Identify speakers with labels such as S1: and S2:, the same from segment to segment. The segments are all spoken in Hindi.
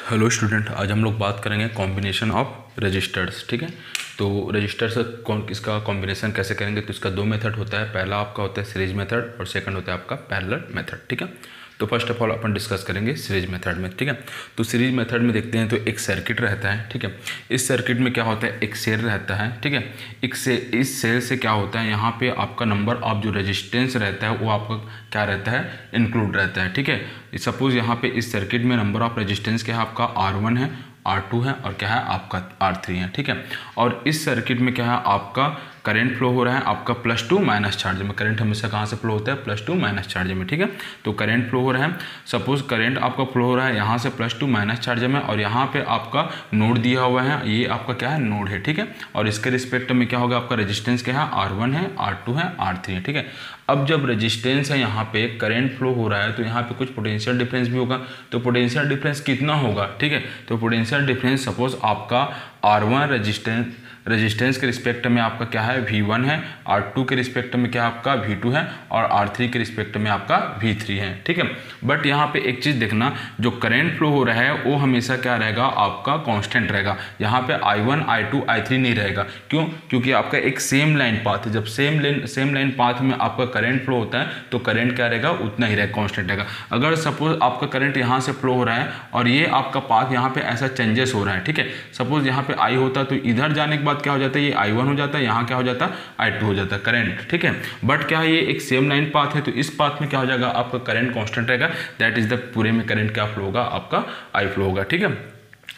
S1: हेलो स्टूडेंट, आज हम लोग बात करेंगे कॉम्बिनेशन ऑफ रजिस्टर्स। ठीक है, तो रजिस्टर्स इसका कॉम्बिनेशन कैसे करेंगे। तो इसका दो मेथड होता है। पहला आपका होता है सीरीज मेथड और सेकंड होता है आपका पैरेलल मेथड। ठीक है, तो first of all upon discuss करेंगे सीरीज मेथड में। ठीक है, तो सीरीज मेथड में देखते हैं तो एक सर्किट रहता है। ठीक है, इस सर्किट में क्या होता है, एक सेल रहता है। ठीक है, इस सेल से क्या होता है, यहाँ पे आपका नंबर ऑफ जो रेजिस्टेंस रहता है वो आपका क्या रहता है, इंक्लूड रहता है। ठीक है, सपोज यहाँ पे इस सर्किट में नंबर ऑफ रेजिस्टेंस क्या है, आपका R1 है, R2 है और क्या है आपका R3 है। ठीक है, और इस सर्किट में क्या है, आपका करंट फ्लो हो रहा है आपका +2 माइनस चार्ज में। करंट हमेशा कहाँ से फ्लो होता है, +2 माइनस चार्ज में। ठीक है, तो करंट फ्लो हो रहा है। सपोज करंट आपका फ्लो हो रहा है यहाँ से +2 माइनस चार्ज में, और यहाँ पे आपका नोड दिया हुआ है, ये आपका क्या है, नोड है। ठीक है, और इसके रिस्पेक्ट में क्या होगा, आपका रेजिस्टेंस क्या है, R1 है, R2 है, R3 है। ठीक है, अब जब रेजिस्टेंस है, यहाँ पे करंट फ्लो हो रहा है, तो यहाँ पे कुछ पोटेंशियल डिफरेंस भी होगा। तो पोटेंशियल डिफरेंस कितना होगा, ठीक है, तो पोटेंशियल डिफरेंस सपोज आपका R1 रेजिस्टेंस के रिस्पेक्ट में आपका क्या है, V1 है, R2 के रिस्पेक्ट में क्या आपका V2 है, और R3 के रिस्पेक्ट में आपका V3 है। ठीक है, बट यहाँ पे एक चीज़ देखना, जो करंट फ्लो हो रहा है वो हमेशा क्या रहेगा, आपका कांस्टेंट रहेगा। यहाँ पे I1 I2 I3 नहीं रहेगा। क्यों, क्योंकि आपका एक सेम लाइन पाथ है। जब सेम लाइन पाथ में आपका करंट फ्लो होता है तो करंट क्या रहेगा, उतना ही रहेगा, कांस्टेंट रहेगा। अगर सपोज आपका करंट यहाँ से फ्लो हो रहा है और ये आपका पाथ यहाँ पे ऐसा चेंजेस हो रहा है। ठीक है, सपोज यहाँ पे I होता तो इधर जाने के बाद क्या हो जाता है, ये I1 हो जाता है, यहाँ क्या हो जाता है, I2 हो जाता है करंट। ठीक है, बट क्या है, ये एक सेम लाइन पाथ है, तो इस पाथ में क्या हो जाएगा, आपका करंट कांस्टेंट रहेगा। दैट इज द पूरे में करंट क्या फ्लो होगा, आपका I फ्लो होगा। ठीक है,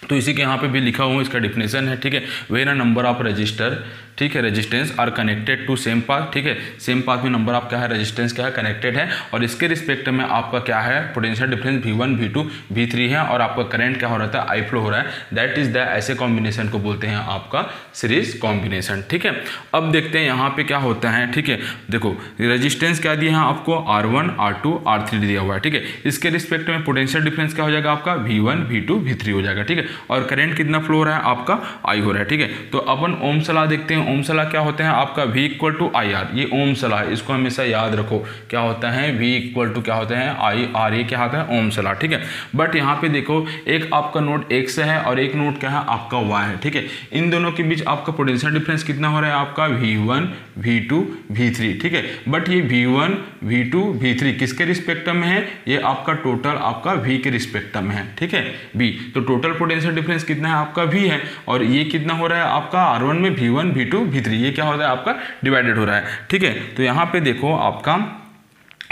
S1: तो इसी के यहाँ पे भी लिखा हुआ इसका डिफिनेशन है। ठीक है, when a number of register, ठीक है, resistance are connected to same path. ठीक है, सेम पाथ में नंबर ऑफ क्या है, रेजिस्टेंस क्या है, कनेक्टेड है, और इसके रिस्पेक्ट में आपका क्या है, potential difference V1 V2 V3 है, और आपका करंट क्या हो रहा है, I फ्लो हो रहा है। दैट इज द ऐसे कॉम्बिनेशन को बोलते हैं आपका सीरीज कॉम्बिनेशन। ठीक है, अब देखते हैं यहाँ पे क्या होता है। ठीक है, देखो रेजिस्टेंस क्या दिया है आपको, R1 R2 R3 दिया हुआ है। ठीक है, इसके रिस्पेक्ट में पोटेंशियल डिफरेंस क्या हो जाएगा, आपका V1 V2 V3 हो जाएगा। ठीक है, और करंट कितना फ्लो हो रहा है, आपका I हो रहा है। ठीक है, तो अपन ओम सलाह देखते हैं। ओम सलाह क्या होता है आपका, V = IR। ये ओम सलाह है, इसको हमेशा याद रखो। क्या होता है, V = क्या होता है, IR। ये क्या होता है, ओम सलाह। ठीक है, बट यहाँ पे देखो एक आपका नोड X है और एक नोड क्या है, आपका Y है। ठीक है, इन दोनों के बीच आपका पोटेंशियल डिफरेंस कितना हो रहा है, आपका V1 V2 V3। ठीक है, बट ये V1 V2 V3 किसके रिस्पेक्ट में है, ये आपका टोटल आपका V के रिस्पेक्ट में है। ठीक है, V, तो टोटल पोटेंशियल डिफरेंस कितना है, आपका V है, और ये कितना हो रहा है आपका R1 में V1 V2 V3, ये क्या होता है, आपका डिवाइडेड हो रहा है। ठीक है, तो यहाँ पे देखो आपका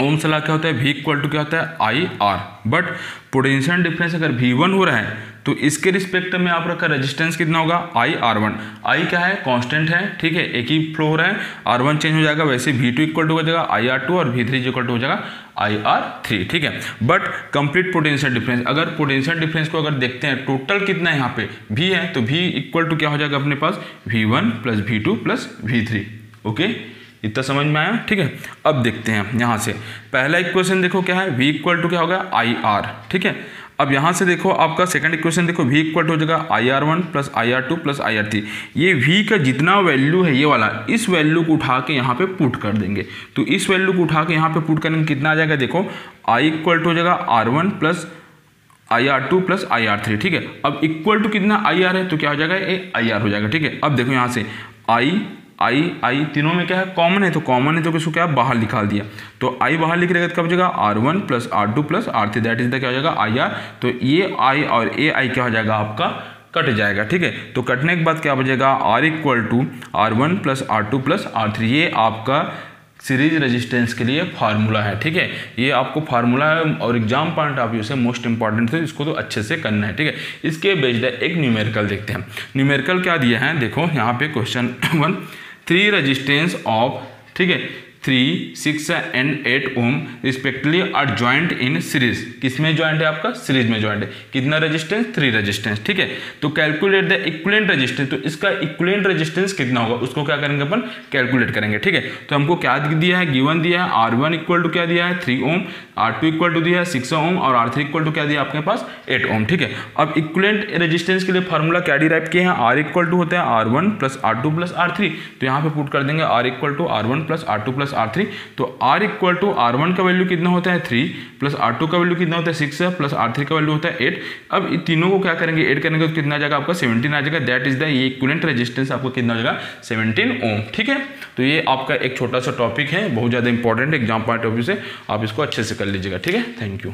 S1: ओम सलाह क्या होता है, V = क्या होता है, IR। बट पोटेंशियल डिफरेंस अगर V1 हो रहा है तो इसके रिस्पेक्ट में आप रखा रेजिस्टेंस कितना होगा, IR1। I क्या है, कांस्टेंट है। ठीक है, एक ही फ्लो हो रहा है, R1 चेंज हो जाएगा, वैसे V2 = हो जाएगा IR2 और V3 = हो जाएगा IR3। ठीक है, बट कंप्लीट पोटेंशियल डिफरेंस, अगर पोटेंशियल डिफरेंस को अगर देखते हैं टोटल कितना है यहाँ पे V है, तो V = क्या हो जाएगा अपने पास, V1 + V2 + V3। ओके, इतना समझ में आया। ठीक है, अब देखते हैं यहाँ से पहला इक्वेशन देखो क्या है, V = क्या होगा, IR। ठीक है, अब यहाँ से देखो आपका सेकंड इक्वेशन देखो, V = हो जाएगा IR1 + IR2 + IR3। ये V का जितना वैल्यू है ये वाला, इस वैल्यू को उठा के यहाँ पे पुट कर देंगे। तो इस वैल्यू को उठा के यहाँ पे पुट करेंगे, कितना आ जाएगा, देखो I = हो जाएगा R1 + IR2 + IR3। ठीक है, अब इक्वल टू कितना IR है, तो क्या हो जाएगा, ये IR हो जाएगा। ठीक है, अब देखो यहाँ से I तीनों में क्या है, कॉमन है, तो कॉमन है तो किसको क्या बाहर निकाल दिया, तो I बाहर लिख रहेगा तो कब हो जाएगा, R1 + R2 + R3। That is the क्या हो जाएगा, IR। तो ये I और ये I क्या हो जाएगा, आपका कट जाएगा। ठीक है, तो कटने के बाद क्या बचेगा, R = R1 + R2 + R3। ये आपका सीरीज रेजिस्टेंस के लिए फार्मूला है। ठीक है, ये आपको फार्मूला है और एग्जाम पॉइंट ऑफ व्यू से मोस्ट इंपॉर्टेंट है, इसको तो अच्छे से करना है। ठीक है, इसके बेस्ड एक न्यूमेरिकल देखते हैं। न्यूमेरिकल क्या दिया है, देखो यहाँ पे क्वेश्चन 1, 3 रेजिस्टेंस ऑफ, ठीक है, 3, 6 and 8 ohm respectively are joint in series. किसमें ज्वाइंट है, आपका सीरीज में ज्वाइंट है। कितना रेजिस्टेंस, 3 रेजिस्टेंस। ठीक है, तो कैलकुलेट द इक्विवेलेंट रेजिस्टेंस, तो इसका इक्विवेलेंट रेजिस्टेंस कितना होगा उसको क्या करेंगे अपन, कैलकुलेट करेंगे। ठीक है, तो हमको क्या दिया है, गिवन दिया है R1 = क्या दिया है, 3 ओम, R2 = दिया है 6 ओम, और R3 = क्या दिया आपके पास, 8 ओम। ठीक है, अब इक्विवेलेंट रेजिस्टेंस के लिए फार्मूला क्या डिराइव किए हैं, R = होता है R1 + R2 + R3। तो यहाँ पे पुट कर देंगे R = R1 + R2 + R3, तो R इक्वल टू R1 का वैल्यू कितना होता है 3 प्लस R2 का वैल्यू कितना होता है 6 प्लस R3 का वैल्यू होता है 8। अब इन तीनों को क्या करेंगे, ऐड करेंगे तो कितना आ जाएगा आपका 17 आ जाएगा। दैट इज द ये इक्विवेलेंट रेजिस्टेंस आपको कितना हो जाएगा 17 ओम। ठीक है, तो ये आपका एक छोटा सा टॉपिक है, बहुत ज़्यादा important exam point of view से, आप इसको अच्छे से कर लीजिएगा। ठीक है, थैंक यू।